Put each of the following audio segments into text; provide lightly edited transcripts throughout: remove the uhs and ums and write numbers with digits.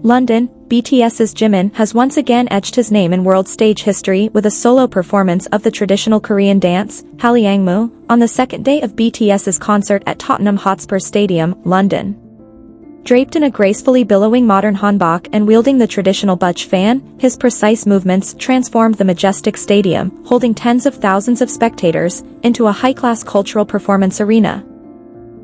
London, BTS's Jimin has once again etched his name in world stage history with a solo performance of the traditional Korean dance, Hallyangmu, on the second day of BTS's concert at Tottenham Hotspur Stadium, London. Draped in a gracefully billowing modern hanbok and wielding the traditional Buche fan, his precise movements transformed the majestic stadium, holding tens of thousands of spectators, into a high-class cultural performance arena.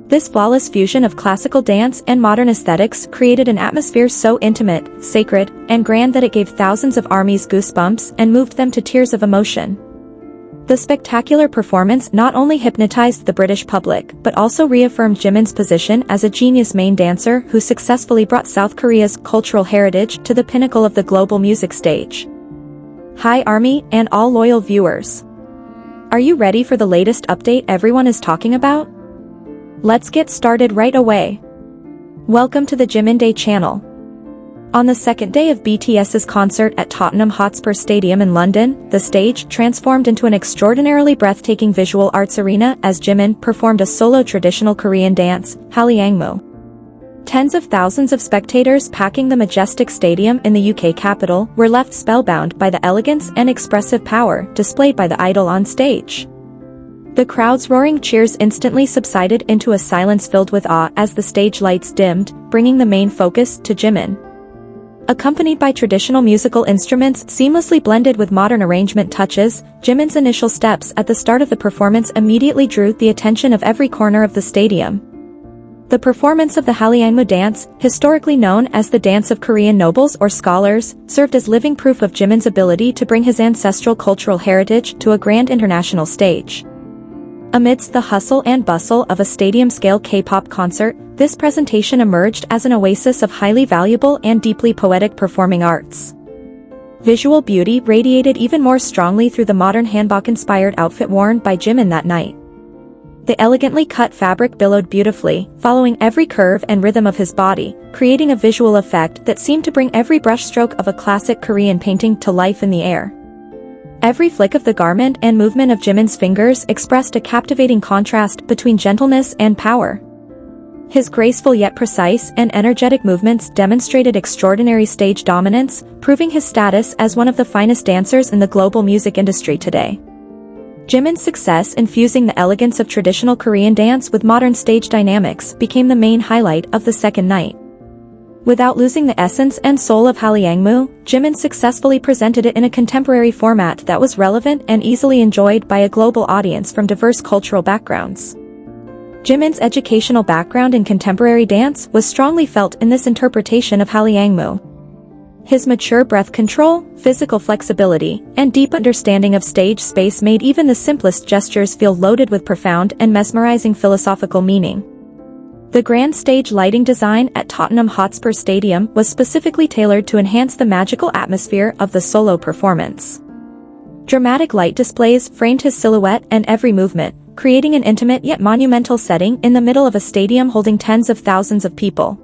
This flawless fusion of classical dance and modern aesthetics created an atmosphere so intimate, sacred, and grand that it gave thousands of ARMYs goosebumps and moved them to tears of emotion. The spectacular performance not only hypnotized the British public but also reaffirmed Jimin's position as a genius main dancer who successfully brought South Korea's cultural heritage to the pinnacle of the global music stage. Hi ARMY and all loyal viewers. Are you ready for the latest update everyone is talking about? Let's get started right away. Welcome to the Jiminday channel. On the second day of BTS's concert at Tottenham Hotspur Stadium in London, the stage transformed into an extraordinarily breathtaking visual arts arena as Jimin performed a solo traditional Korean dance, Hallyangmu. Tens of thousands of spectators packing the majestic stadium in the UK capital were left spellbound by the elegance and expressive power displayed by the idol on stage. The crowd's roaring cheers instantly subsided into a silence filled with awe as the stage lights dimmed, bringing the main focus to Jimin. Accompanied by traditional musical instruments seamlessly blended with modern arrangement touches, Jimin's initial steps at the start of the performance immediately drew the attention of every corner of the stadium. The performance of the Hallyangmu dance, historically known as the dance of Korean nobles or scholars, served as living proof of Jimin's ability to bring his ancestral cultural heritage to a grand international stage. Amidst the hustle and bustle of a stadium-scale K-pop concert, this presentation emerged as an oasis of highly valuable and deeply poetic performing arts. Visual beauty radiated even more strongly through the modern hanbok-inspired outfit worn by Jimin that night. The elegantly cut fabric billowed beautifully, following every curve and rhythm of his body, creating a visual effect that seemed to bring every brushstroke of a classic Korean painting to life in the air. Every flick of the garment and movement of Jimin's fingers expressed a captivating contrast between gentleness and power. His graceful yet precise and energetic movements demonstrated extraordinary stage dominance, proving his status as one of the finest dancers in the global music industry today. Jimin's success in fusing the elegance of traditional Korean dance with modern stage dynamics became the main highlight of the second night. Without losing the essence and soul of Hallyangmu, Jimin successfully presented it in a contemporary format that was relevant and easily enjoyed by a global audience from diverse cultural backgrounds. Jimin's educational background in contemporary dance was strongly felt in this interpretation of Hallyangmu. His mature breath control, physical flexibility, and deep understanding of stage space made even the simplest gestures feel loaded with profound and mesmerizing philosophical meaning. The grand stage lighting design at Tottenham Hotspur Stadium was specifically tailored to enhance the magical atmosphere of the solo performance. Dramatic light displays framed his silhouette and every movement, creating an intimate yet monumental setting in the middle of a stadium holding tens of thousands of people.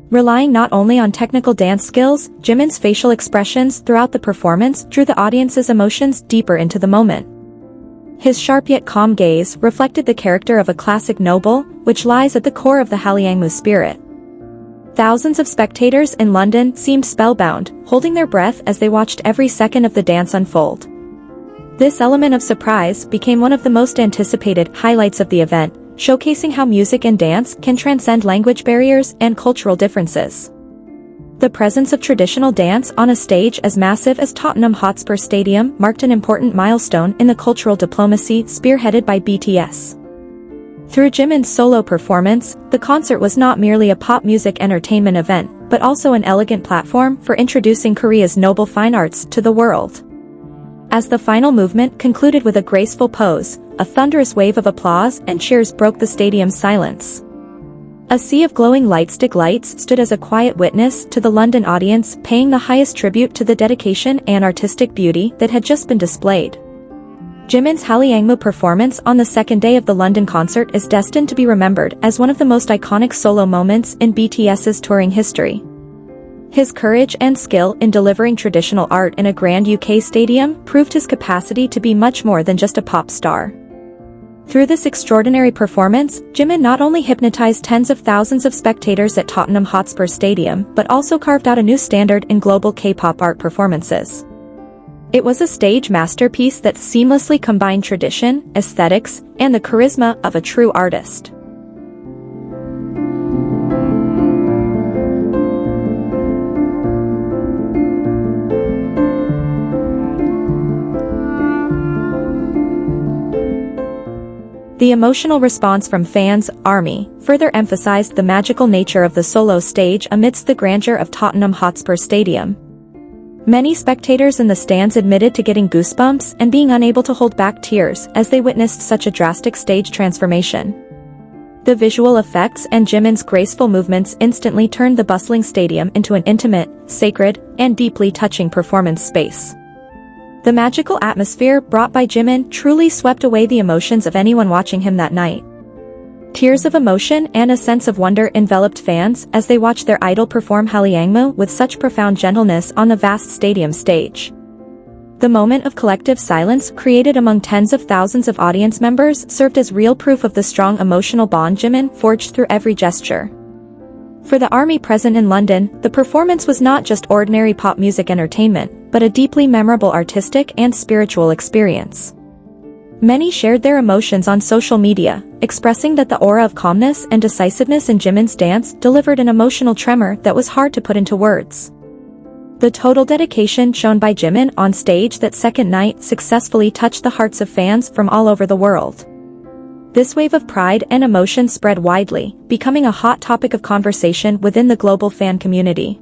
Relying not only on technical dance skills, Jimin's facial expressions throughout the performance drew the audience's emotions deeper into the moment. His sharp yet calm gaze reflected the character of a classic noble, which lies at the core of the Hallyangmu spirit. Thousands of spectators in London seemed spellbound, holding their breath as they watched every second of the dance unfold. This element of surprise became one of the most anticipated highlights of the event, showcasing how music and dance can transcend language barriers and cultural differences. The presence of traditional dance on a stage as massive as Tottenham Hotspur Stadium marked an important milestone in the cultural diplomacy spearheaded by BTS. Through Jimin's solo performance, the concert was not merely a pop music entertainment event, but also an elegant platform for introducing Korea's noble fine arts to the world. As the final movement concluded with a graceful pose, a thunderous wave of applause and cheers broke the stadium's silence. A sea of glowing lightstick lights stood as a quiet witness to the London audience, paying the highest tribute to the dedication and artistic beauty that had just been displayed. Jimin's Hallyangmu performance on the second day of the London concert is destined to be remembered as one of the most iconic solo moments in BTS's touring history. His courage and skill in delivering traditional art in a grand UK stadium proved his capacity to be much more than just a pop star. Through this extraordinary performance, Jimin not only hypnotized tens of thousands of spectators at Tottenham Hotspur Stadium but also carved out a new standard in global K-pop art performances. It was a stage masterpiece that seamlessly combined tradition, aesthetics, and the charisma of a true artist. The emotional response from fans, ARMY, further emphasized the magical nature of the solo stage amidst the grandeur of Tottenham Hotspur Stadium. Many spectators in the stands admitted to getting goosebumps and being unable to hold back tears as they witnessed such a drastic stage transformation. The visual effects and Jimin's graceful movements instantly turned the bustling stadium into an intimate, sacred, and deeply touching performance space. The magical atmosphere brought by Jimin truly swept away the emotions of anyone watching him that night. Tears of emotion and a sense of wonder enveloped fans as they watched their idol perform Hallyangmu with such profound gentleness on the vast stadium stage. The moment of collective silence created among tens of thousands of audience members served as real proof of the strong emotional bond Jimin forged through every gesture. For the ARMY present in London, the performance was not just ordinary pop music entertainment, but a deeply memorable artistic and spiritual experience. Many shared their emotions on social media, expressing that the aura of calmness and decisiveness in Jimin's dance delivered an emotional tremor that was hard to put into words. The total dedication shown by Jimin on stage that second night successfully touched the hearts of fans from all over the world. This wave of pride and emotion spread widely, becoming a hot topic of conversation within the global fan community.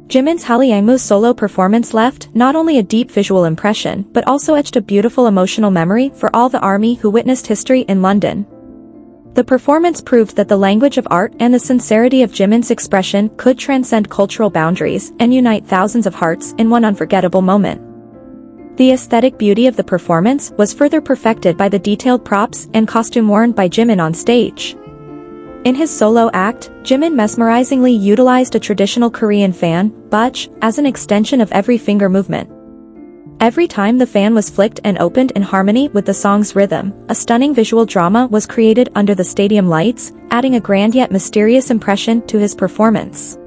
Jimin's Hallyangmu solo performance left not only a deep visual impression but also etched a beautiful emotional memory for all the ARMY who witnessed history in London. The performance proved that the language of art and the sincerity of Jimin's expression could transcend cultural boundaries and unite thousands of hearts in one unforgettable moment. The aesthetic beauty of the performance was further perfected by the detailed props and costume worn by Jimin on stage. In his solo act, Jimin mesmerizingly utilized a traditional Korean fan, Buche, as an extension of every finger movement. Every time the fan was flicked and opened in harmony with the song's rhythm, a stunning visual drama was created under the stadium lights, adding a grand yet mysterious impression to his performance.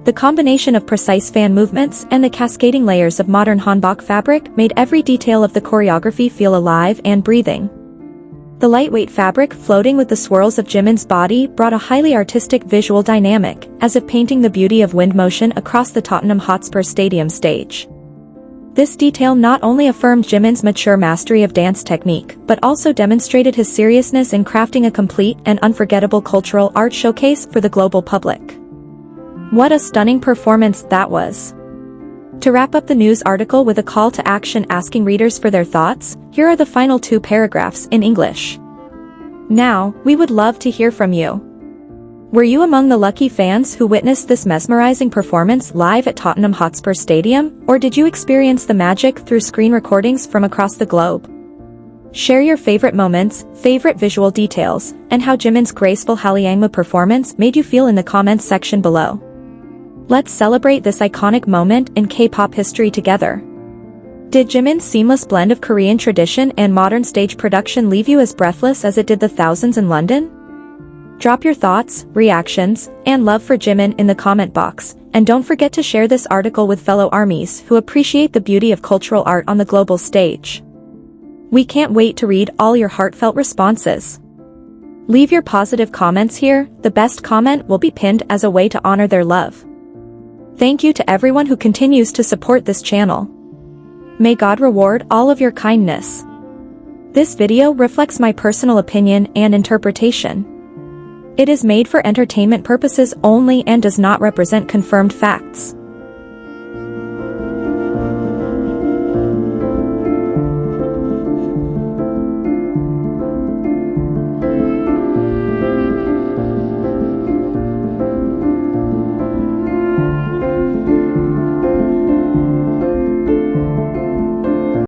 The combination of precise fan movements and the cascading layers of modern Hanbok fabric made every detail of the choreography feel alive and breathing. The lightweight fabric floating with the swirls of Jimin's body brought a highly artistic visual dynamic, as if painting the beauty of wind motion across the Tottenham Hotspur Stadium stage. This detail not only affirmed Jimin's mature mastery of dance technique but also demonstrated his seriousness in crafting a complete and unforgettable cultural art showcase for the global public. What a stunning performance that was! To wrap up the news article with a call to action asking readers for their thoughts, here are the final 2 paragraphs in English. Now, we would love to hear from you. Were you among the lucky fans who witnessed this mesmerizing performance live at Tottenham Hotspur Stadium, or did you experience the magic through screen recordings from across the globe? Share your favorite moments, favorite visual details, and how Jimin's graceful Hallyangmu performance made you feel in the comments section below. Let's celebrate this iconic moment in K-pop history together. Did Jimin's seamless blend of Korean tradition and modern stage production leave you as breathless as it did the thousands in London? Drop your thoughts, reactions, and love for Jimin in the comment box, and don't forget to share this article with fellow ARMYs who appreciate the beauty of cultural art on the global stage. We can't wait to read all your heartfelt responses. Leave your positive comments here. The best comment will be pinned as a way to honor their love. Thank you to everyone who continues to support this channel. May God reward all of your kindness. This video reflects my personal opinion and interpretation. It is made for entertainment purposes only and does not represent confirmed facts.